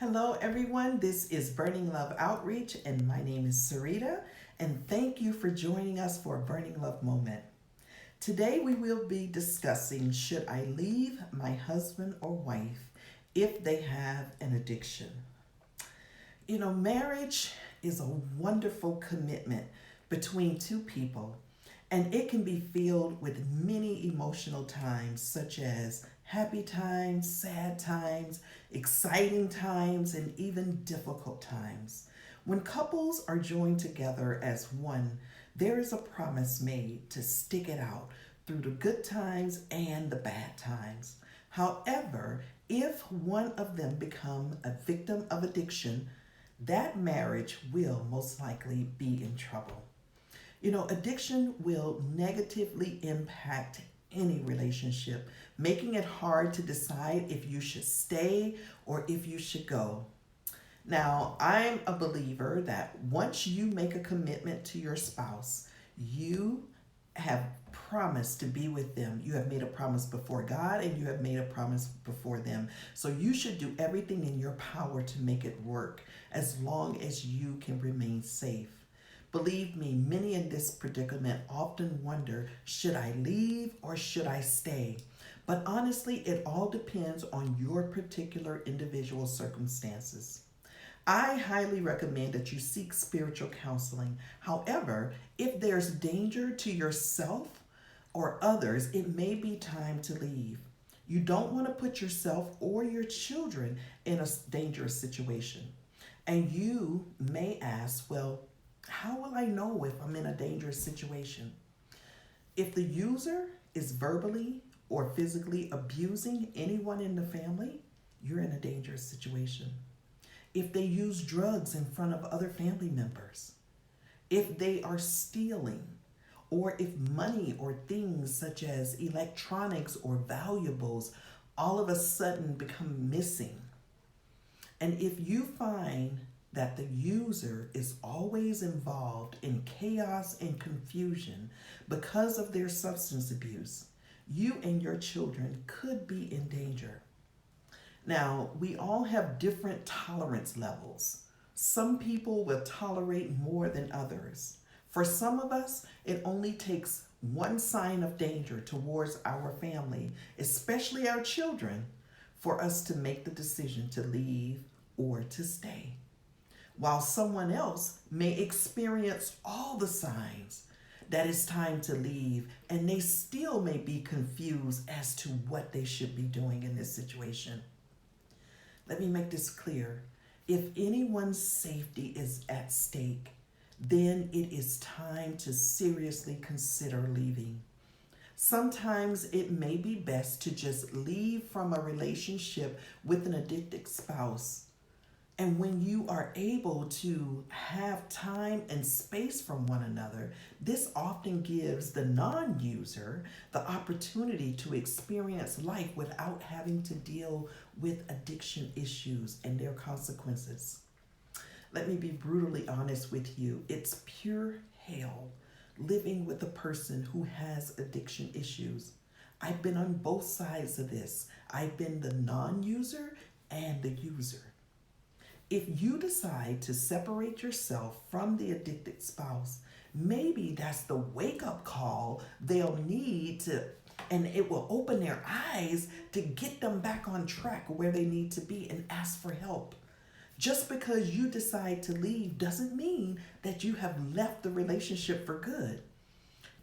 Hello, everyone. This is Burning Love Outreach, and my name is Searita, and thank you for joining us for a Burning Love moment. Today, we will be discussing should I leave my husband or wife if they have an addiction? Marriage is a wonderful commitment between two people, and it can be filled with many emotional times, such as happy times, sad times, exciting times, and even difficult times. When couples are joined together as one, there is a promise made to stick it out through the good times and the bad times. However, if one of them become a victim of addiction, that marriage will most likely be in trouble. Addiction will negatively impact any relationship, making it hard to decide if you should stay or if you should go. Now, I'm a believer that once you make a commitment to your spouse, you have promised to be with them. You have made a promise before God and you have made a promise before them. So you should do everything in your power to make it work as long as you can remain safe. Believe me, many in this predicament often wonder, should I leave or should I stay? But honestly, it all depends on your particular individual circumstances. I highly recommend that you seek spiritual counseling. However, if there's danger to yourself or others, it may be time to leave. You don't want to put yourself or your children in a dangerous situation. And you may ask, well, how will I know if I'm in a dangerous situation? If the user is verbally or physically abusing anyone in the family, you're in a dangerous situation. If they use drugs in front of other family members, if they are stealing, or if money or things such as electronics or valuables all of a sudden become missing, and if you find that the user is always involved in chaos and confusion because of their substance abuse, you and your children could be in danger. Now, we all have different tolerance levels. Some people will tolerate more than others. For some of us, it only takes one sign of danger towards our family, especially our children, for us to make the decision to leave or to stay. While someone else may experience all the signs that it's time to leave, and they still may be confused as to what they should be doing in this situation. Let me make this clear. If anyone's safety is at stake, then it is time to seriously consider leaving. Sometimes it may be best to just leave from a relationship with an addicted spouse. And when you are able to have time and space from one another, this often gives the non-user the opportunity to experience life without having to deal with addiction issues and their consequences. Let me be brutally honest with you. It's pure hell living with a person who has addiction issues. I've been on both sides of this. I've been the non-user and the user. If you decide to separate yourself from the addicted spouse, maybe that's the wake-up call they'll need to, and it will open their eyes to get them back on track where they need to be and ask for help. Just because you decide to leave doesn't mean that you have left the relationship for good.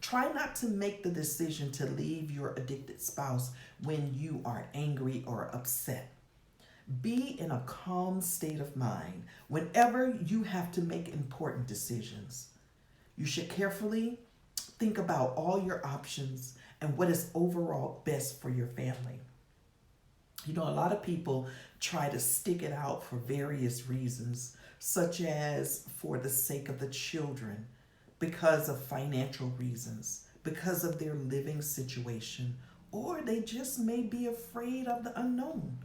Try not to make the decision to leave your addicted spouse when you are angry or upset. Be in a calm state of mind whenever you have to make important decisions. You should carefully think about all your options and what is overall best for your family. A lot of people try to stick it out for various reasons, such as for the sake of the children, because of financial reasons, because of their living situation, or they just may be afraid of the unknown.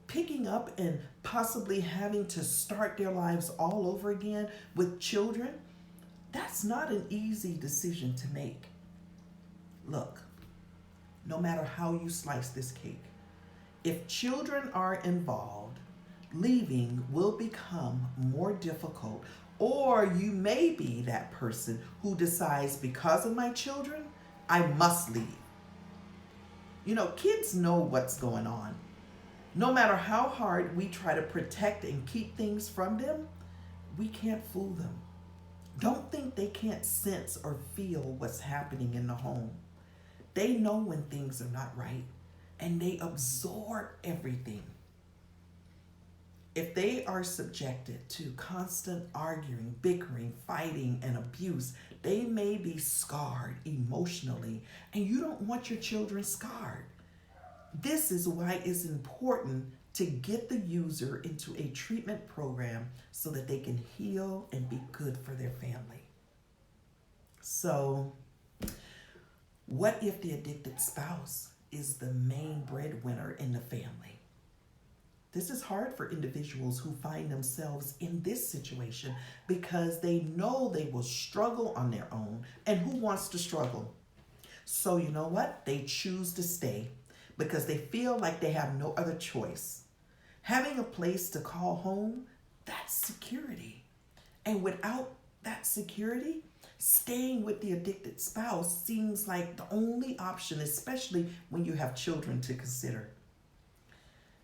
Picking up and possibly having to start their lives all over again with children, that's not an easy decision to make. Look, no matter how you slice this cake, if children are involved, leaving will become more difficult. Or you may be that person who decides, because of my children, I must leave. You know, kids know what's going on. No matter how hard we try to protect and keep things from them, we can't fool them. Don't think they can't sense or feel what's happening in the home. They know when things are not right, and they absorb everything. If they are subjected to constant arguing, bickering, fighting, and abuse, they may be scarred emotionally, and you don't want your children scarred. This is why it's important to get the user into a treatment program so that they can heal and be good for their family. So, what if the addicted spouse is the main breadwinner in the family? This is hard for individuals who find themselves in this situation because they know they will struggle on their own. And who wants to struggle? So you know what? They choose to stay because they feel like they have no other choice. Having a place to call home, that's security. And without that security, staying with the addicted spouse seems like the only option, especially when you have children to consider.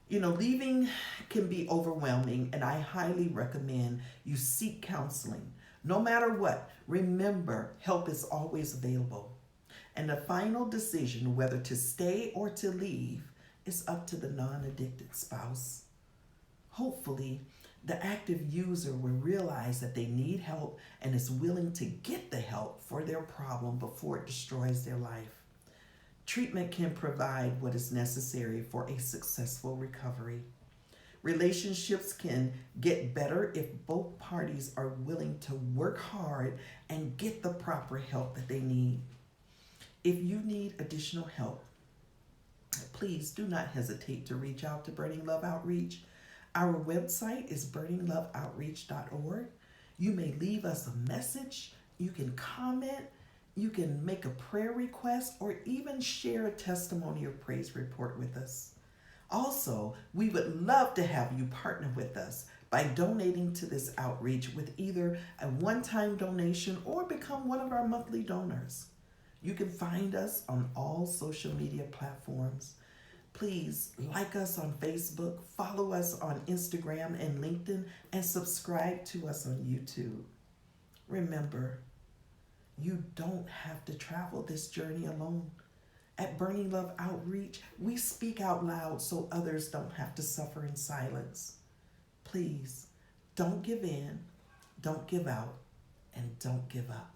You know, leaving can be overwhelming, and I highly recommend you seek counseling. No matter what, remember, help is always available. And the final decision, whether to stay or to leave, is up to the non-addicted spouse. Hopefully, the active user will realize that they need help and is willing to get the help for their problem before it destroys their life. Treatment can provide what is necessary for a successful recovery. Relationships can get better if both parties are willing to work hard and get the proper help that they need. If you need additional help, please do not hesitate to reach out to Burning Love Outreach. Our website is burningloveoutreach.org. You may leave us a message, you can comment, you can make a prayer request, or even share a testimony or praise report with us. Also, we would love to have you partner with us by donating to this outreach with either a one-time donation or become one of our monthly donors. You can find us on all social media platforms. Please like us on Facebook, follow us on Instagram and LinkedIn, and subscribe to us on YouTube. Remember, you don't have to travel this journey alone. At Burning Love Outreach, we speak out loud so others don't have to suffer in silence. Please, don't give in, don't give out, and don't give up.